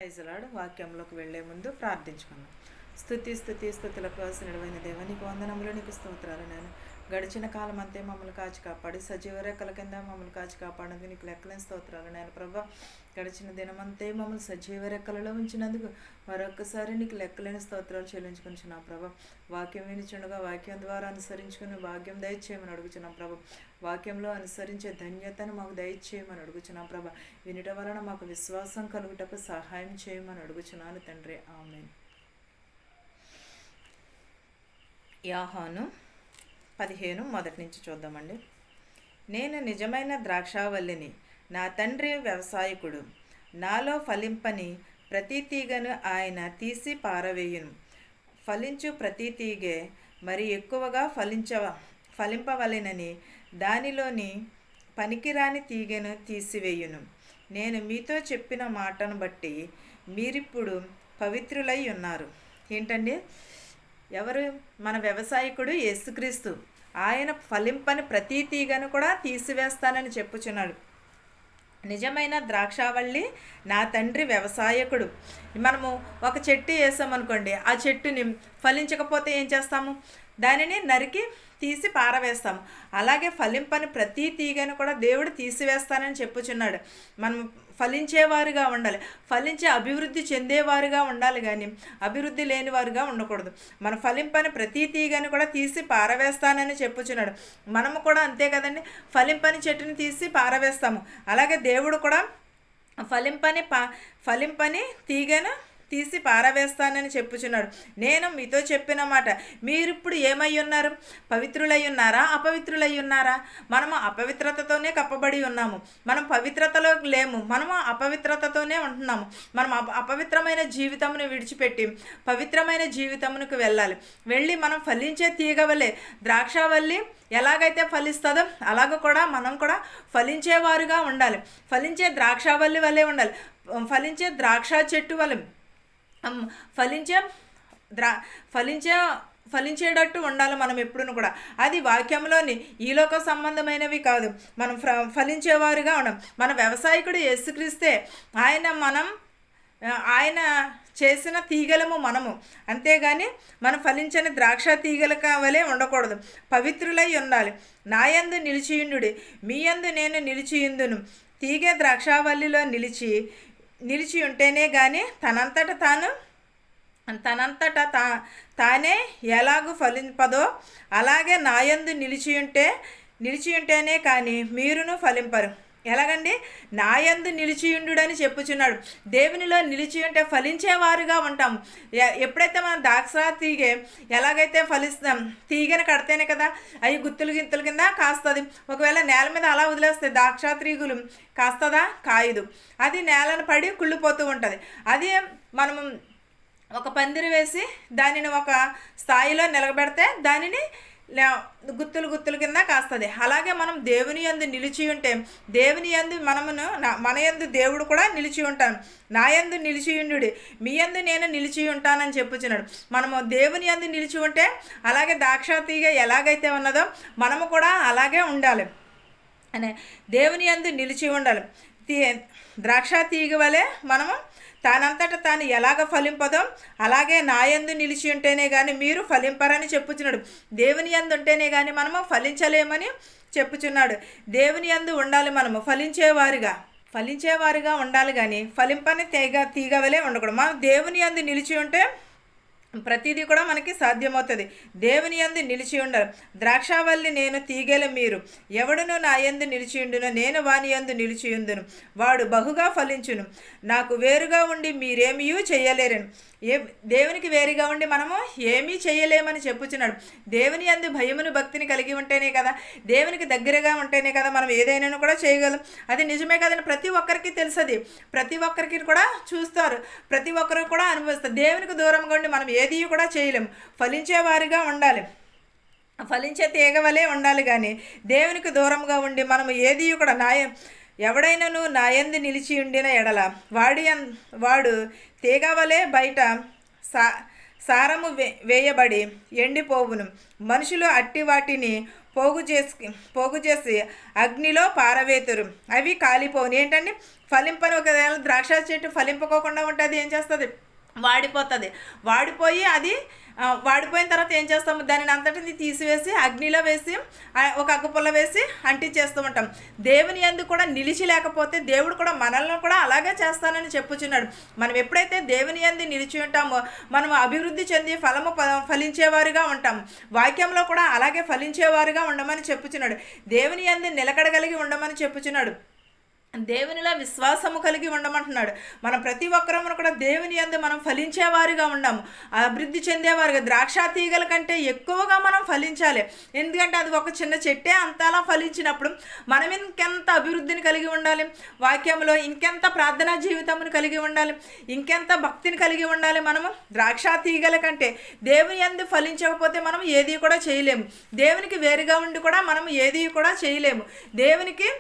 ప్రైజలాడు వాక్యంలోకి వెళ్లే ముందు ప్రార్థించుకున్నాం. స్థుతులకు వాసినమైన దేవ, నీకు వందనములు, నీకు స్తోత్రాలు. నేను గడిచిన కాలం అంతే మమ్మల్ని కాచి కాపాడి సజీవ రెక్కల కింద మమ్మల్ని కాచి కాపాడినందుకు నీకు లెక్కలేని స్తోత్రాలు. నేను ప్రభా, గడిచిన దినమంతే మమ్మల్ని సజీవ రెక్కలలో ఉంచినందుకు మరొకసారి నీకు లెక్కలేని స్తోత్రాలు చెల్లించుకుంటున్నాం ప్రభా. వాక్యం వినిచుండగా వాక్యం ద్వారా అనుసరించుకుని భాగ్యం దయచేయమని అడుగుచున్నాం ప్రభా. వాక్యంలో అనుసరించే ధన్యతను మాకు దయచేయమని అడుగుచున్నాం ప్రభా. వినుట వలన మాకు విశ్వాసం కలుగుటకు సహాయం చేయమని అడుగుచున్నాను తండ్రి, ఆమేన్. యోహాను 15 మొదటి నుంచి చూద్దామండి. నేను నిజమైన ద్రాక్షావల్లిని, నా తండ్రి వ్యవసాయకుడు. నాలో ఫలింపని ప్రతి తీగను ఆయన తీసి పారవేయును. ఫలించు ప్రతి తీగే మరి ఎక్కువగా ఫలింపవలెనని దానిలోని పనికిరాని తీగను తీసివేయును. నేను మీతో చెప్పిన మాటను బట్టి మీరిప్పుడు పవిత్రులై ఉన్నారు. ఏంటండి? ఎవరు? మన వ్యవసాయకుడు యేసుక్రీస్తు. ఆయన ఫలింపని ప్రతి తీగను కూడా తీసివేస్తానని చెప్పుచున్నాడు. నిజమైన ద్రాక్షావల్లి నా తండ్రి వ్యవసాయకుడు. మనము ఒక చెట్టు వేసామనుకోండి, ఆ చెట్టుని ఫలించకపోతే ఏం చేస్తాము? దానిని నరికి తీసి పారవేస్తాము. అలాగే ఫలింపని ప్రతి తీగను కూడా దేవుడు తీసివేస్తానని చెప్పుచున్నాడు. మనం ఫలించేవారుగా ఉండాలి, ఫలించే అభివృద్ధి చెందేవారుగా ఉండాలి, కానీ అభివృద్ధి లేనివారుగా ఉండకూడదు. మన ఫలింపని ప్రతి తీగను కూడా తీసి పారవేస్తానని చెప్పుచున్నాడు. మనము కూడా అంతే కదండి, ఫలింపని చెట్టుని తీసి పారవేస్తాము. అలాగే దేవుడు కూడా ఫలింపని తీగను తీసి పారవేస్తానని చెప్పుచున్నాడు. నేను మీతో చెప్పిన మాట, మీరిప్పుడు ఏమై ఉన్నారు? పవిత్రులై ఉన్నారా, అపవిత్రులై ఉన్నారా? మనము అపవిత్రతతోనే కప్పబడి ఉన్నాము. మనం పవిత్రతలో లేము, మనము అపవిత్రతతోనే ఉంటున్నాము. మనం అపవిత్రమైన జీవితమును విడిచిపెట్టి పవిత్రమైన జీవితమునకు వెళ్ళి మనం ఫలించే తీగవలే, ద్రాక్షావల్లి ఎలాగైతే ఫలిస్తుందో అలాగ కూడా మనం కూడా ఫలించేవారుగా ఉండాలి. ఫలించే ద్రాక్షావల్లి వల్లే ఉండాలి. ఫలించే ద్రాక్ష చెట్టు వల్ల ఫలించేటట్టు ఉండాలి మనం ఎప్పుడూ కూడా. అది వాక్యంలోని ఈలోక సంబంధమైనవి కాదు. మనం ఫలించేవారుగా ఉండం. మన వ్యవసాయకుడు యేసుక్రీస్తే. ఆయన చేసిన తీగలము మనము. అంతేగాని మనం ఫలించని ద్రాక్ష తీగల వలె ఉండకూడదు. పవిత్రులై ఉండాలి. నాయందు నిలిచియుండు, మీ యందు నేను నిలిచియుందును. తీగ ద్రాక్షావల్లిలో నిలిచి ఉంటేనే కానీ తనంతట తానే ఎలాగూ ఫలింపదో, అలాగే నాయందు నిలిచి ఉంటేనే కానీ మీరును ఫలింపరు. ఎలాగండి? నాయందు నిలిచియుండుడని చెప్పుచున్నాడు. దేవునిలో నిలిచి ఉంటే ఫలించేవారుగా ఉంటాము. ఎప్పుడైతే మనం ద్రాక్ష తీగ ఎలాగైతే ఫలిస్తాం, తీగను కడితేనే కదా అవి గుత్తులు కింద కాస్తుంది. ఒకవేళ నేల మీద అలా వదిలేస్తే ద్రాక్ష తీగులు కాస్తుందా? కాయదు. అది నేలను పడి కుళ్ళిపోతూ ఉంటుంది. అది మనము ఒక పందిరి వేసి దానిని ఒక స్థాయిలో నిలబెడితే దానిని గుత్తులు కింద కాస్తుంది. అలాగే మనం దేవుని యందు నిలిచి ఉంటే, దేవుని యందు మన యందు దేవుడు కూడా నిలిచి ఉంటాను. నా యందు నిలిచియుండు, మీ యందు నేను నిలిచి ఉంటానని చెప్పుచున్నాడు. మనము దేవుని యందు నిలిచి ఉంటే అలాగే ద్రాక్ష తీగ ఎలాగైతే ఉన్నదో మనము కూడా అలాగే ఉండాలి. అనే దేవుని యందు నిలిచి ఉండాలి. ద్రాక్ష తీగ వలె మనము తానంతట తాను ఎలాగ ఫలింపదో అలాగే నా యందు నిలిచి ఉంటేనే కానీ మీరు ఫలింపరని చెప్పుచున్నాడు. దేవుని యందు ఉంటేనే కానీ మనము ఫలించలేమని చెప్పుచున్నాడు. దేవుని యందు ఉండాలి, మనము ఫలించేవారుగా ఉండాలి, కానీ ఫలింపని తీగ వలె ఉండకూడదు. మనం దేవుని యందు నిలిచి ఉంటే ప్రతిదీ కూడా మనకి సాధ్యమవుతుంది. దేవుని యందు నిలిచి ఉండాలి. ద్రాక్షావల్లి నేను, తీగల మీరు. ఎవడును నా యందు నిలిచియుండునో నేను వాని యందు నిలిచియుందును. వాడు బహుగా ఫలించును. నాకు వేరుగా ఉండి మీరేమీ చేయలేరని. దేవునికి వేరుగా ఉండి మనము ఏమీ చేయలేమని చెప్పుచున్నాడు. దేవుని యందు భయమును భక్తిని కలిగి ఉంటేనే కదా, దేవునికి దగ్గరగా ఉంటేనే కదా మనం ఏదైనా కూడా చేయగలం. అది నిజమే కదండి. ప్రతి ఒక్కరికి తెలుసది, ప్రతి ఒక్కరికి కూడా చూస్తారు, ప్రతి ఒక్కరు కూడా అనుభవిస్తారు. దేవునికి దూరంగా ఉండి మనం ఏది కూడా చేయలేము. ఫలించేవారిగా ఉండాలి, ఫలించే తీగ వలె ఉండాలి, కానీ దేవునికి దూరంగా ఉండి మనం ఏది కూడా ఎవడైనాను నా యందు నిలిచి ఉండిన ఎడల వాడు తీగ వలె బయట సారము వేయబడి ఎండిపోవును. మనుషులు అట్టి వాటిని పోగు చేసి అగ్నిలో పారవేతురు, అవి కాలిపోవును. ఏంటండి? ఫలింపని ఒకవేళ ద్రాక్ష చెట్టు ఫలింపకోకుండా ఉంటే అది ఏం చేస్తుంది, వాడిపోతుంది. వాడిపోయి అది వాడిపోయిన తర్వాత ఏం చేస్తాము, దానిని అంతటిని తీసివేసి అగ్నిలో వేసి ఒక అగ్గిపుల్ల వేసి అంటించేస్తూ ఉంటాం. దేవుని యందు కూడా నిలిచి లేకపోతే దేవుడు కూడా మనల్ని కూడా అలాగే చేస్తానని చెప్పుచున్నాడు. మనం ఎప్పుడైతే దేవుని యందు నిలిచి ఉంటామో మనం అభివృద్ధి చెంది ఫలించేవారుగా ఉంటాం. వాక్యంలో కూడా అలాగే ఫలించేవారుగా ఉండమని చెప్పుచున్నాడు. దేవుని యందు నిలకడగలిగి ఉండమని చెప్పుచున్నాడు. దేవునిలో విశ్వాసము కలిగి ఉండమంటున్నాడు. మనం ప్రతి ఒక్కరము కూడా దేవుని యందు మనం ఫలించేవారుగా ఉండాము, అభివృద్ధి చెందేవారుగా. ద్రాక్ష తీగల కంటే ఎక్కువగా మనం ఫలించాలి. ఎందుకంటే అది ఒక చిన్న చెట్టే అంతలా ఫలించినప్పుడు మనం ఇంకెంత అభివృద్ధిని కలిగి ఉండాలి, వాక్యంలో ఇంకెంత ప్రార్థనా జీవితమును కలిగి ఉండాలి, ఇంకెంత భక్తిని కలిగి ఉండాలి. మనము ద్రాక్ష తీగల కంటే దేవుని యందు ఫలించకపోతే మనం ఏది కూడా చేయలేము. దేవునికి వేరుగా ఉండి కూడా మనం ఏది కూడా చేయలేము. దేవునికి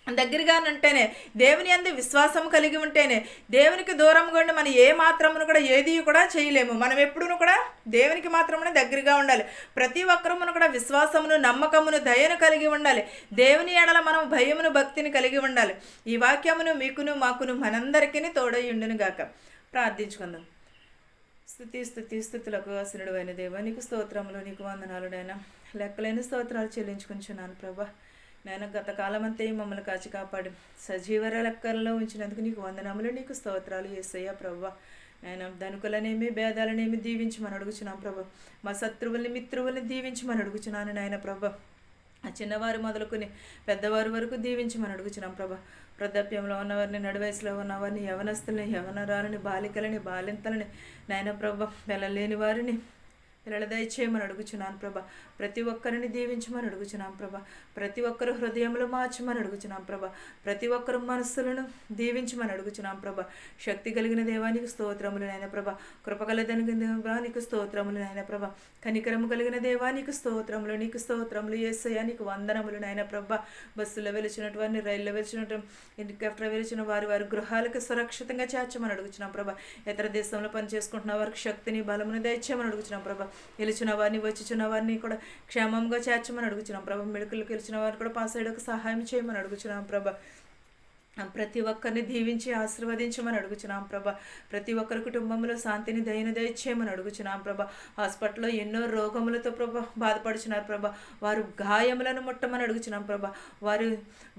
దగ్గరగా ఉంటేనే, దేవుని యందు విశ్వాసం కలిగి ఉంటేనే, దేవునికి దూరంగా ఉండి మనం ఏ మాత్రమును కూడా ఏది కూడా చేయలేము. మనం ఎప్పుడూ కూడా దేవునికి మాత్రమే దగ్గరగా ఉండాలి. ప్రతి ఒక్కరమును కూడా విశ్వాసమును, నమ్మకమును, దయను కలిగి ఉండాలి. దేవుని ఎడల మనం భయమును, భక్తిని కలిగి ఉండాలి. ఈ వాక్యమును మీకును మాకును మనందరికీ తోడై ఉండును గాక. ప్రార్థించుకుందాం. స్తుతులకు ఆసనుడు అయిన దేవా, నీకు స్తోత్రములు, నీకు వందనాలు నైనా. లెక్కలేని స్తోత్రాలు చెల్లించుకుంటున్నాను ప్రభా. నేను గత కాలమంతా మమ్మల్ని కాచి కాపాడి సజీవర లెక్కల్లో ఉంచినందుకు నీకు వందనములు, నీకు స్తోత్రాలు యేసయ్యా ప్రభా. నేను ధనుకులనేమి భేదాలనేమి దీవించమని అడుగుచున్నాం ప్రభా. మా శత్రువుల్ని మిత్రువుల్ని దీవించమని అడుగుచున్నాను నాయన ప్రభా. ఆ చిన్నవారు మొదలుకొని పెద్దవారి వరకు దీవించమని అడుగుచున్నాం ప్రభా. వృద్ధాప్యంలో ఉన్నవారిని, నడువయసులో ఉన్నవారిని, యవనస్తుల్ని, యవనరాలని, బాలికలని, బాలింతలని నాయన ప్రభా, వెళ్ళలేని వారిని పిల్లల దయచేయమని అడుగుచున్నాను ప్రభా. ప్రతి ఒక్కరిని దీవించమని అడుగుచున్నాం ప్రభా. ప్రతి ఒక్కరు హృదయంలో మార్చమని అడుగుచున్నాం ప్రభా. ప్రతి ఒక్కరు మనస్సులను దీవించమని అడుగుచున్నాం ప్రభా. శక్తి కలిగిన దేవానికి స్తోత్రములు నాయన ప్రభా. కృపగలదనిగిన దేవానికి స్తోత్రములు నాయన ప్రభా. కనికరము కలిగిన దేవానికి స్తోత్రములు, నీకు స్తోత్రములు యేసయ్యా, నీకు వందనములు నాయన ప్రభా. బస్సులో వెలిచినటువంటి, రైల్లో వెలిచినట్టు, హెలికాప్టర్ వెలిచిన వారి గృహాలకు సురక్షితంగా చేర్చమని అడుగుచున్నాం ప్రభా. ఇతర దేశంలో పనిచేసుకుంటున్న వారికి శక్తిని, బలమును దయచేయమని అడుగుచున్నాం ప్రభా. గెలిచిన వారిని, వచ్చిన వారిని కూడా క్షేమంగా చేర్చమని అడుగుచున్నాం ప్రభా. మెడికల్కి గెలిచిన వారిని కూడా పాస్ అయ్యేందుకు సహాయం చేయమని అడుగుచున్నాం ప్రభా. ప్రతి ఒక్కరిని దీవించి ఆశీర్వదించమని అడుగుచున్నాం ప్రభా. ప్రతి ఒక్కరి కుటుంబంలో శాంతిని, దయను దయచేయమని అడుగుచున్నాం ప్రభా. హాస్పిటల్లో ఎన్నో రోగములతో ప్రభా బాధపడుచున్నారు ప్రభా. వారు గాయములను ముట్టమని అడుగుచున్నాం ప్రభా.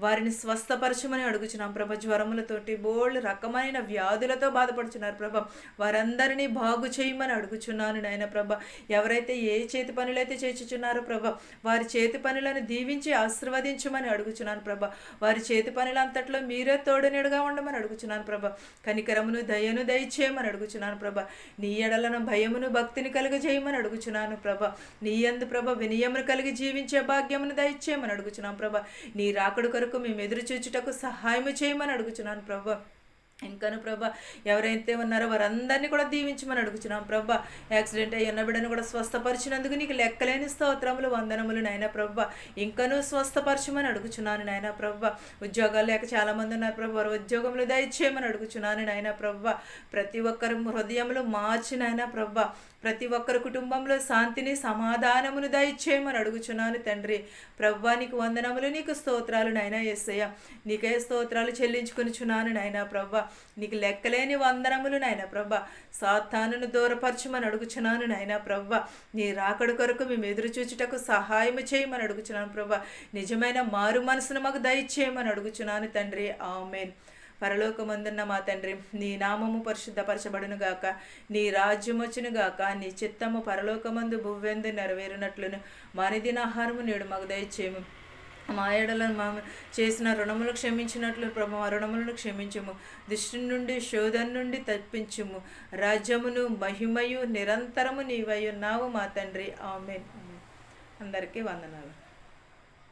వారిని స్వస్థపరచమని అడుగుచున్నాం ప్రభా. జ్వరములతోటి బోళ్ళు రకమైన వ్యాధులతో బాధపడుచున్నారు ప్రభా. వారందరినీ బాగు చేయమని అడుగుచున్నాను నాయన ప్రభా. ఎవరైతే ఏ చేతి పనులైతే చేర్చుచున్నారో ప్రభా, వారి చేతి పనులను దీవించి ఆశీర్వదించమని అడుగుచున్నాను ప్రభా. వారి చేతి పనులంతట్లో మీరే తోడునిడుగా ఉండమని అడుగుచున్నాను ప్రభా. కనికరమును, దయను దయచేయమని అడుగుచున్నాను ప్రభా. నీ ఎడలను భయమును, భక్తిని కలుగజేయమని అడుగుచున్నాను ప్రభా. నీ యందు ప్రభా వినయమును కలిగి జీవించే భాగ్యమును దయచేయమని అడుగుచున్నాను ప్రభా. నీ రాకడు కొరకు మేము ఎదురు చూచుటకు సహాయము చేయమని అడుగుచున్నాను ప్రభా. ఇంకను ప్రభా, ఎవరైతే ఉన్నారో వారందరినీ కూడా దీవించమని అడుగుచున్నాం ప్రభా. యాక్సిడెంట్ అయ్యి బిడ్డను కూడా స్వస్థపరిచినందుకు నీకు లెక్కలేని స్తోత్రములు, వందనములు నాయన ప్రభా. ఇంకనూ స్వస్థపరచమని అడుగుచున్నాను నాయన ప్రభా. ఉద్యోగాలు లేక చాలామంది ఉన్నారు ప్రభా, వారు ఉద్యోగములు దయచేయమని అడుగుచున్నాను నాయన ప్రభా. ప్రతి ఒక్కరు హృదయములు మార్చి నాయన ప్రభా. ప్రతి ఒక్కరి కుటుంబంలో శాంతిని, సమాధానమును దయచేయమని అడుగుచున్నాను తండ్రి ప్రభా. నీకు వందనములు, నీకు స్తోత్రాలు నాయన యేసయ్య. నీకే స్తోత్రాలు చెల్లించుకొనిచున్నాను నాయన ప్రభా. నీకు లెక్కలేని వందనములు నాయన ప్రభా. సాతానును దూరపరచమని అడుగుచున్నాను నాయన ప్రభా. నీ రాకడు కొరకు మేము ఎదురు చూచుటకు సహాయము చేయమని అడుగుచున్నాను ప్రభా. నిజమైన మారు మనసును మాకు దయచేయమని అడుగుచున్నాను తండ్రి. ఆమేన్. పరలోకమందున్న మా తండ్రి, నీ నామము పరిశుద్ధపరచబడును గాక, నీ రాజ్యం వచ్చును గాక, నీ చిత్తము పరలోకమందు భువ్వెందు నెరవేరునట్లును మా అనుదిన ఆహారము నేడు మాకు దయచేయము. మా ఏడలను మా చేసిన రుణములు క్షమించినట్లు ప్రభు మా రుణములను క్షమించము. దుష్టి నుండి, శోధన నుండి తప్పించుము. రాజ్యమును, మహిమయు నిరంతరము నీవై ఉన్నావు మా తండ్రి. ఆమేన్. అందరికీ వందనాలు.